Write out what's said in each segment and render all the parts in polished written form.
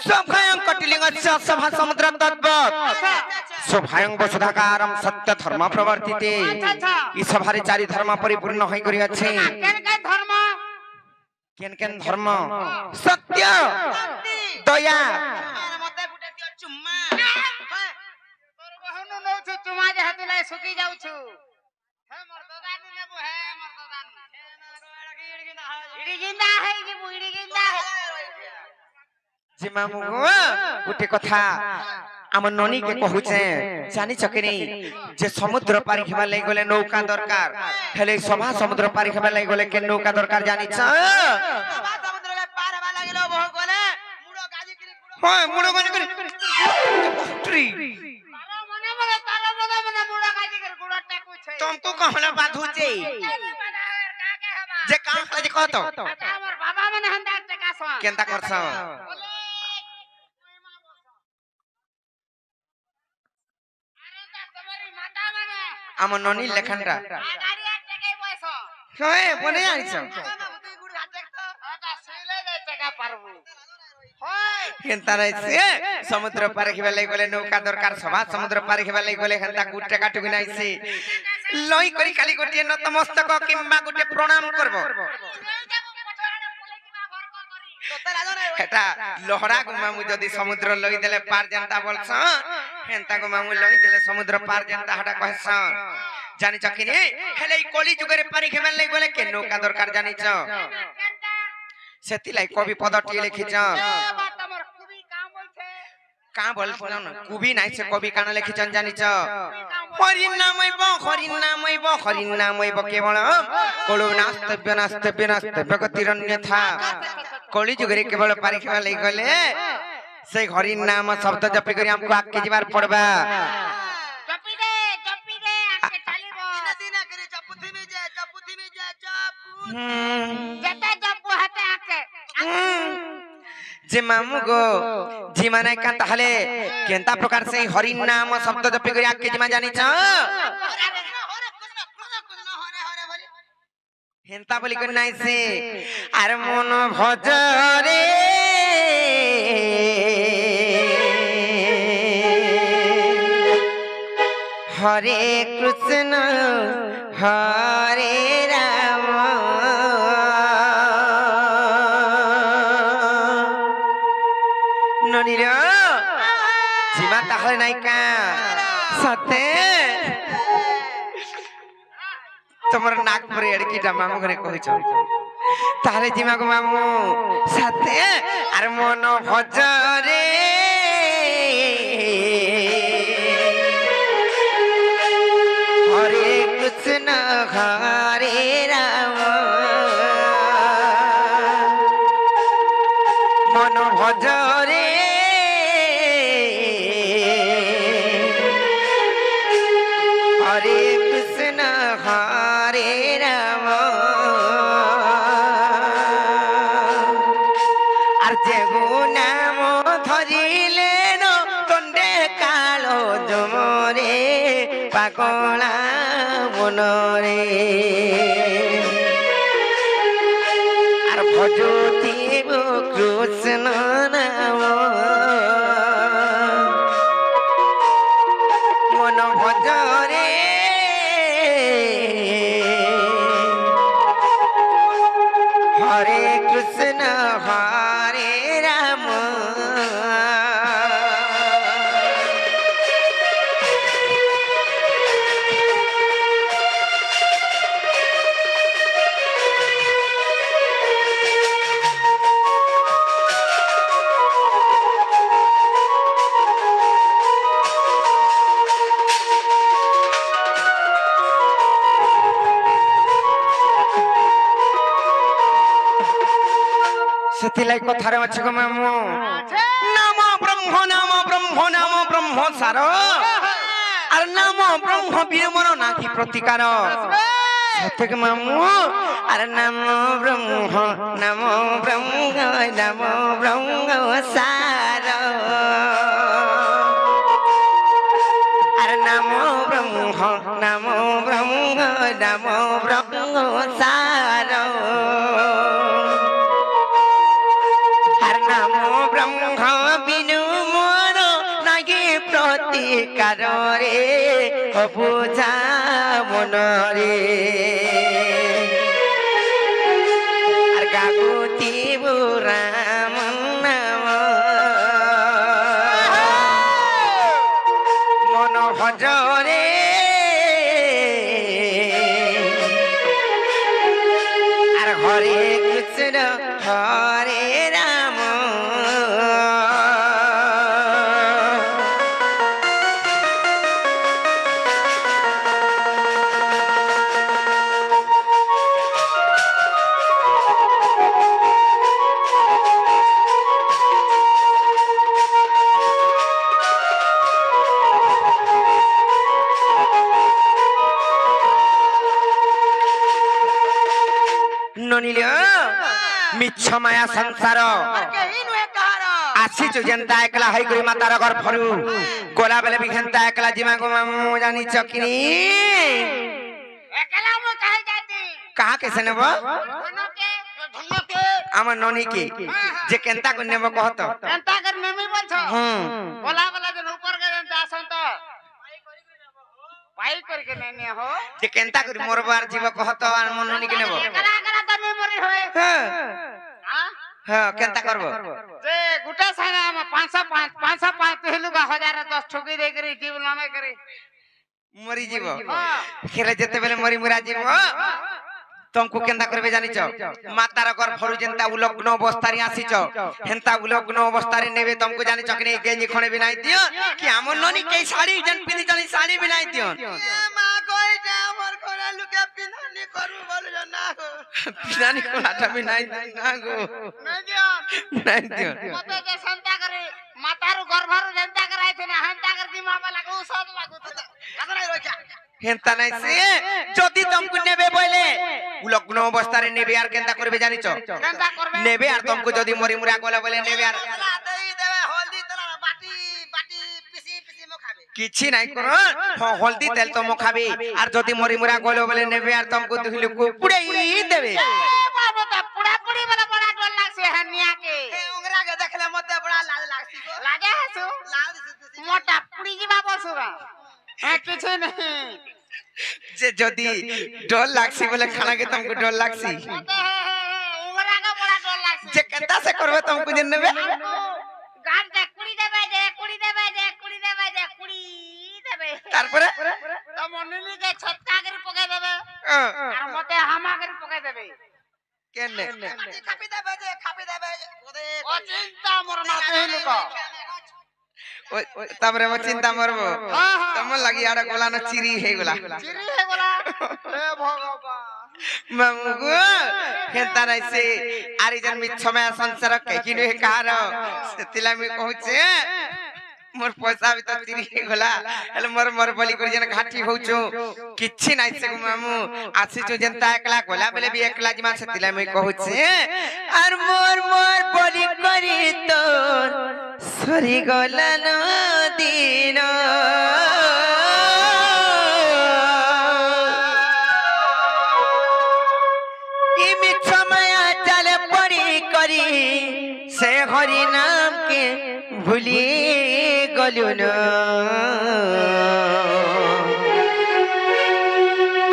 सभयं कटिलिंगस्य सभा समुद्र तद्वत् सभयं वसुधाकारं सत्य धर्म प्रवर्तिते ई सभारे चारि धर्म परिपूर्ण होई करी अछि केन केन धर्म सत्य दया मते गुटे दियो चुम्मा तोर बहनु नो छु चुम्मा जे हाथि लाई सुकी जाउ छु हे मोर ददानी नेबो हे मोर ददानी इडी जिंदा है जी बुइडी जिंदा है जे मामू गुटे कथा आम ननी के कहूचे जानी चकनी जे समुद्र पारी खेबा लई गले नौका दरकार हेले सभा समुद्र पारी खेबा लई गले के नौका दरकार जानी छ सभा समुद्र के पार हवा लागलो बहु गले मुड़ो गाजी करी होय मुड़ो गाजी करी ट्री तारा मने मुड़ो गाजी कर गुड़ा टेकु छै तुमको कहला बाधु छे जे काम करे कहतो हमर बाबा मने हंदा टेका सो केनता करछ आम ननी लेखनरा गाड़ी टेकै पैसा होय बने आइछ गुड़ घाटे तो आटा सेले दे टेका पारबू होय केनता रहिसे समुद्र पार खेबा लई गले नौका दरकार सभा समुद्र पार खेबा लई गले हेंता गुटे काटुगी नाइसे लई करी खाली गोटे नतमस्तक किंबा गोटे प्रणाम करबो हेटा लोहरा को मामू जदी समुद्र लई देले पार जनता बोलछ हेंता को मामू लई देले समुद्र पार जनता हटा कहछ जानि छ किने हेले ई कली जुगरे पारी खेबा लई गले के नौका दरकार जानि छ सेति लाई कवि पदटी लिखिछ का बोलछ न कुबी नाइ छ कवि काना लिखिछन जानि छ हरि नामैब केवल कलु नास्तव्य गतिरन्यथा कली जुगरे केवल पारी खेबा लई गले से हरि नाम शब्द जपि करी हमको आके जीवार पड़बा जपी दे आके चलीबो दिन करे जपुथि में जे जपू जते जपू हाथे आके जे मामू गो जी माने का ताहले केनता प्रकार से हरि नाम शब्द जपि करी आके जीमा जानि छ हेंता बोली कर नाइ से अरे मन भज रे हरे कृष्ण हरे राम ननी रे जीमा ताहले नाइका सते तमर नाक पर एड़कीटा मामू घरे कहिछ ताहले जीमा को मामू सते अरे मन भज रे हरे कृष्ण हरे राम मन भज रे हरे कृष्ण हरे राम আর যে নাম ধরিলেন তন্ডে কালো জমরে পাগলা মনরে আর ভজতি কৃষ্ণ নাম মন ভজরে हरे कृष्ण हरे राम सेतिलाई कथारे अछि गो मामू नाम ब्रह्म सार आर नाम ब्रह्म बिरमन नाथी प्रतिकार सत्यक मामू आर नाम ब्रह्म सार आर नाम ब्रह्म सार हर नाम ब्रह्म অধিকারে বুঝা মনরে আর গাগুতি রাম নাম মন ভজরে আর হরে কৃষ্ণ হরে রাম ননিল মিছ মায়া সংসার আর কেহি নুহে কাহার আসিছু যেন্তা একলা হই করি মাতার ঘর ফরু গোলা বেলে বিঘেন্তা একলা জিমা গো মামু জানিছ কিনি একলা মো কাহে যাতি কাহা কেসে নেব ধনকে আমার ননি কি যে কেন্তা করে নেব কহত এন্তা কর নেমি বলছ বলা বলা যে উপর কে যেন আসন তো পাই করে কে নেনে হো যে কেন্তা করে মরবার জীব কহত আর মন ননি কে নেব একলা একলা তো মেমোরি হয় হ্যাঁ হ্যাঁ হ্যাঁ কেন্তা করব যে গুটা সাইনা আম 505 হেলু গা 1010 ঠকি দে করি কি বলনা নাই করি মরি জীব খেলে যেতে বেলে মরি মুরা জীব तुमको केंदा करबे जानिच मातार घर फरु जेंता उलग्न अवस्थारे आसीच हेंता उलग्न अवस्थारे नेबे तुमको जानिच कि नहीं गेंजी खणे भी नहीं दियो कि हमर ननी के साड़ी जन पिनी जानी साड़ी भी नहीं दियो मा कोई जा हमर कोना लुके पिनानी करू बोल ना हो पिनानी कोलाटा भी नहीं ना गो नहीं दियो मते जे संता करे मातार घर भर जनता कराय थे ना हंता कर की मामा लागू सब लागू लागो नहीं रोजा हेंता नहीं से जदी तुमको नेबे बोले उलग्न अवस्थारे नेबे यार केंदा करबे जानिच केंदा करबे नेबे यार तुमको जदी मरी मुरा गला बोले नेबे यार दई देबे हल्दी तला बाटी बाटी पिसी पिसी मो खाबे किछि नहीं करो हां हल्दी तेल तो मो खाबे और जदी मरी मुरा गलो बोले नेबे यार तुमको दुहिले को पुड़ाई देबे बाबा त पुड़ा पुड़ी वाला बड़ा डर लागसे हनिया के ए उंगरा के देखले मते बड़ा लाज लागसी गो लागे हसु लाज मोटा पुड़ी जी बाबा सुगा हां किछ नहीं जे जदी डर लागसी बोले खाना के तुमको डर लागसी उंगरा का बड़ा डर लागसी जे केंता से करबे तुमको जन नेबे गान दे कुड़ी देबे जे कुड़ी देबे जे कुड़ी देबे जे कुड़ी देबे तारपरे तो मनिली के छत्ता करी पके देबे और मते हामा करी पके देबे केने खापी देबे ओदे ओ चिंता मोर ना देलु को तापरे मो चिंता मरबो तम लगी आडा गोला न चिरी हे गोला चिरी हे गोला हे भगवान मामुगो हेंता नहीं से आरी जन मिछ समय संसार के किने कार सेतिला मी कहूचे मोर पैसा भी तो चिरी हे गोला हले मोर बली कर जन घाटी होचो किछि नहीं से मामू आसी जेंता एकला गोला बेले भी एकला जिमा सेतिला मी कहूचे और मोर बली करी तो सरी गोला न दिन से हरि नाम के भूली गलु न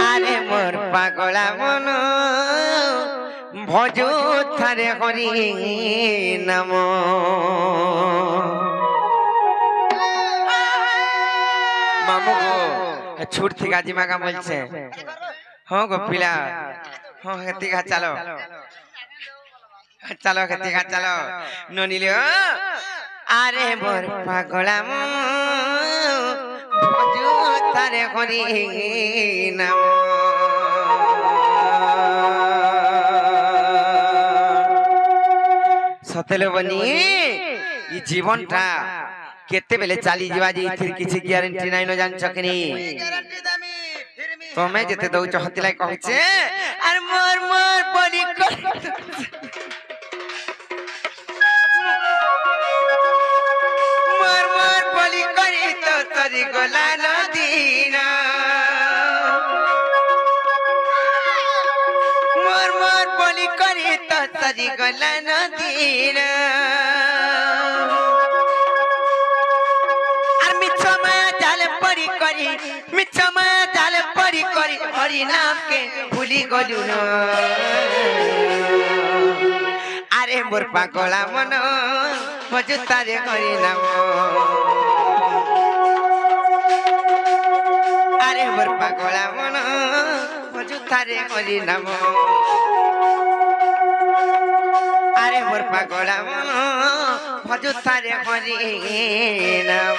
आरे मोर पागला मन भजो थारे हरि नाम मामू गो छूट थी गाजी मागा बोलছে हां गो पिला हां हेती गा चलो चलो खेती खा चलो ननिले आरे मोर पागला भजो तारे हरि नाम सतेले बनी ई जीवनटा केते बेले चाली जीवा जे इथिर किछि ग्यारंटी नाइ न जान सकनी गारंटी दामी फिर मी तमे जेते दउ हतिलाई कहछे आर मोर बली कर बली करी तो तरी गोला नदीना मोर बली करी तो तरी गोला नदीना আর মিছ মায়া করি মিছ মায়া জাল পরি করি হরি নামকে ভুলি গলু না আরে মোর পাগলা মন অযথারে হরি নাম আরে মোর পাগলা মন অযথারে হরি নাম আরে মোর পাগলা মন অযথারে হরি নাম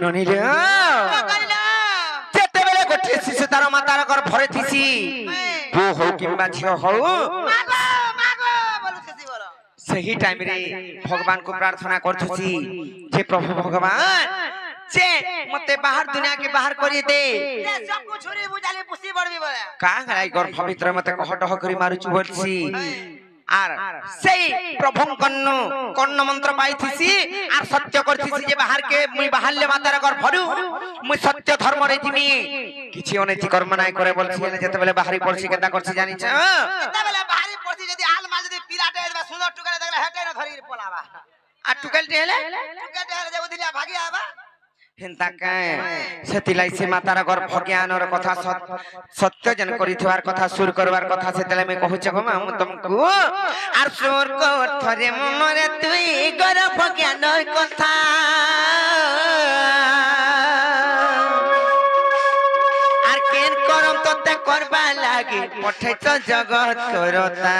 ননিরে যেତେବେଳେ ଗୋଟିଏ ଶିଶୁ ତାର ମାତାର ଗର୍ଭରେ ଥିସି ପୁଅ ହଉ କିମ୍ବା ଝିଅ ହଉ ସେହି ଟାଇମରେ ଭଗବାନଙ୍କୁ ପ୍ରାର୍ଥନା କରୁଛି ଯେ ପ୍ରଭୁ ଭଗବାନ ଯେ ମତେ ବାହାର ଦୁନିଆକେ ବାହାର କରି ଦେ କାଁ ଗାଇ ଗର୍ଭ ଭିତରେ ମତେ କହ ଡହ କରି ମାରୁଛୁ ବୋଲছি আর সেই প্রভুং কন্ন মন্ত্র পাইছিছি আর সত্য করছিছি যে বাহারকে মুই বাহারলে মাতার গর্ভরু মুই সত্য ধর্ম রইতিমি কিছু অনৈতিক কর্ম নাই করে বলছি যেতেবেলে বাহারি পড়ছি কেতা করছি জানিছ যেতেবেলে বাহারি পড়ছি যদি আলমা যদি পিরাটে বা সুন্দর টুকারে দেখলে হেটাই না ধরি পলাবা আর টুকালটি হেলে যে উদিলিয়া ভাগি আবা হেন্তা কায় সেতিলাই সে মাতার গর্ভ জ্ঞানর কথা সত্য জন করিথিবার কথা সুর করবার কথা সেতেলে আমি কহুছে গো মা তুমকু আর সুর করথরে মনে তুই গর্ভ জ্ঞানর কথা আর কেন করম তোতে করবা লাগি পঠাইছ জগৎ করতা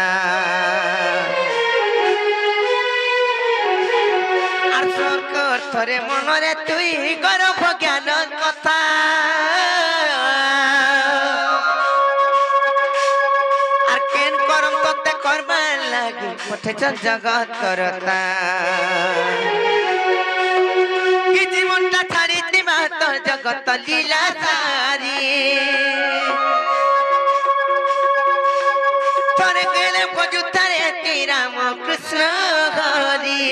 থরে মনরে তুই গর্ভ জ্ঞান কথা আর কেন করম তোতে করবার লাগি পঠেছ জগৎ করতা কি জীবনটা ছাড়ি দিবা তোর জগৎ লীলা সারি তোরে গেলে বজুতারে রাম কৃষ্ণ হরি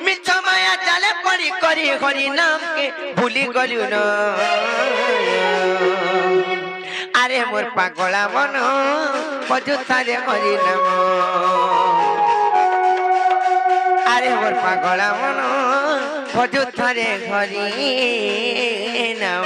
মিছ মায়া জালে পড়ি করি হরি নামকে ভুলি গলু না আরে মোর পাগলা মন অযথারে হরি নাম আরে মোর পাগলা মন অযথারে হরি নাম